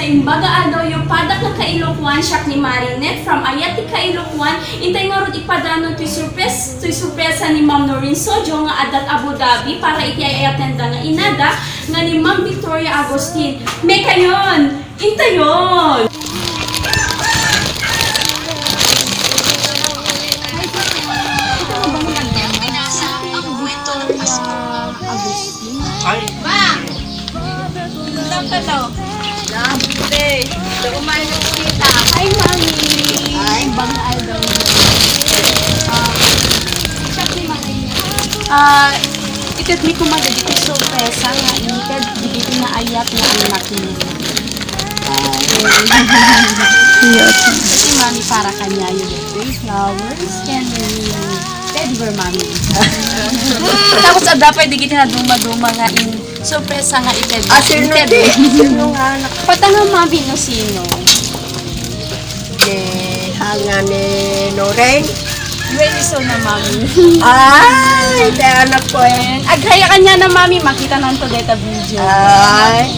imbaga adaw yung padak na kailokwan siya ni Marinette from Ayati Kailokwan. Intay nga ron ipadano to'y surpresa ni Ma'am Noreen Sojo nga adat Abu Dhabi para iti ay atenda nga inada nga ni Ma'am Victoria Agustin. May kayon! Intay yun! Ay! Lambre. Lumay na kita. Hi, Mami! Ay, bang aldaw. Ikat ni kumaga dito sorpresa nga ikat dito na ayat na anak niya. Kasi Mami para kanya yung birthday flowers can teddy bear Mami. Tapos dapat di kita na duma-duma nga in sorpresa nga ited. Sino di? Sino nga anak? Patanong Mami no sino? Hanga ni Noreen. Really so na Mami. Ay, kaya anak ko eh. Agraya kanya na Mami, makita na to data video. Ay.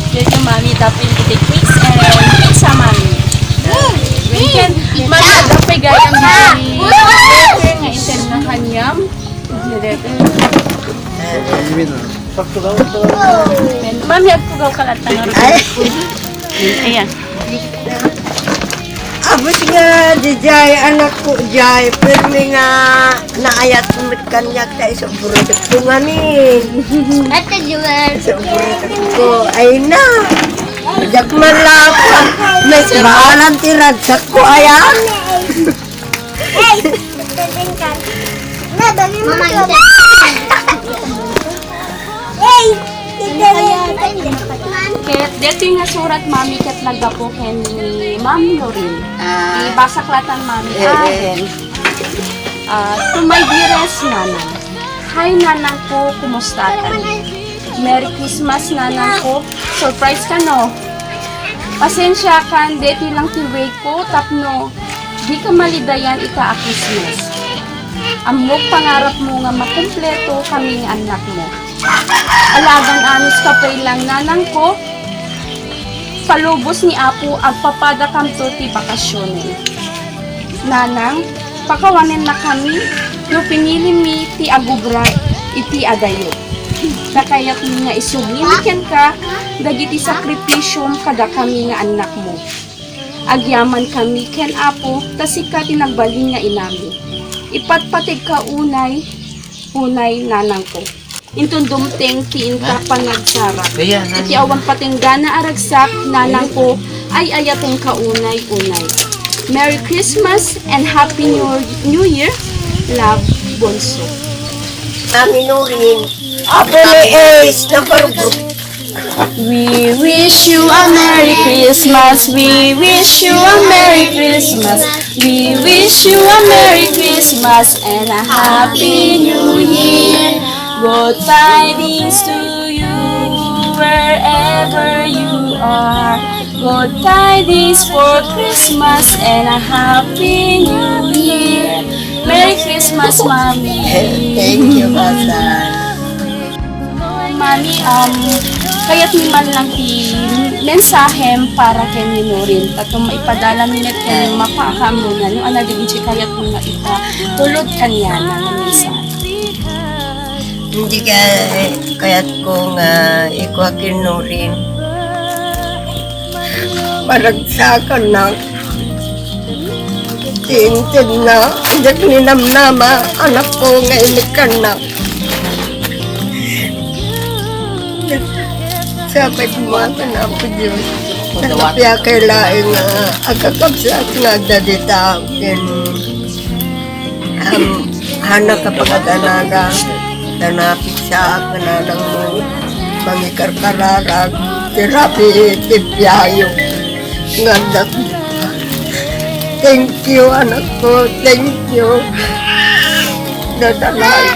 Dito Mami, dapat yung take pics and pizza Mami. Weekend, Mami, dapat gaya Mami. Nga itin na kanyam. Mami, agpugaw ka lang tangar. Ay. Ayan. Abot nga, di jay, anak ko jay. Pero nga, naayat mit kanyak tayo sa burutot ko nga min. Ate Jewel. Sa burutot ko, ay na. Jakman lang ako. May maalan tiradsak ko, ayan. Hey! Tadin ka. Na, dali mo to. Hey! Kaya dito yung nasurat Mami kat nagdapo ken ni Ma'am Noreen. Ibasaklatan Mami ahen. To my dearest nanang. Hi nanang ko, kumusta ka? Merry Christmas nanang ko. Surprise ka no? Pasensya kan, dito lang tiway ko, tapno. Di ka malidayan ita a Christmas. Amok pangarap mo nga makumpleto kami ng anak mo. Alagang anos kapay lang nanang ko, palubos ni Apo agpapada kamto ti bakasyon. Nanang, pakawanen na kami, no pinili mi ti agubra iti adayo. Kakayat mi nga isugiliken ka, dagiti sakripisyom kada kami nga anak mo. Agyaman kami ken Apo, tasika tinagbalin nga inami. Ipatpatig ka unay nanang ko. Intong dumteng ti inta pangagsarap. Iti awan patinggana aragsak, nanang ko ay ayatong kaunay-unay. Merry Christmas and Happy New Year, Love, Bonso. Mami Noreen. Apo ni Ace, nakarugod. We wish you a Merry Christmas. We wish you a Merry Christmas. We wish you a Merry Christmas and a Happy New Year. Good tidings to you wherever you are. Good tidings for Christmas and a Happy New Year. Merry Christmas, Mami. Thank you, Basan. Mami, kaya't ni man lang mensahem para kay Minorin tatong maipadala minit kay mapakam mo na no ana digit kaya't mo na tulod kanya na mensahe. Hindi kaya't ko nga ikuhakin Noreen. Maragsakan na. Tintin na. Jak ninamnama. Anak ko nga inikan na. Sabay kumata na ako Diyos. Nakapya kay laing agkakabsat nga dadita. Hanak kapag aganaga. Nanapit sa kananang mo. Mangikarkararag. Terapi tipyayo. Ngandak. Thank you, anak ko. Thank you. Dadalay.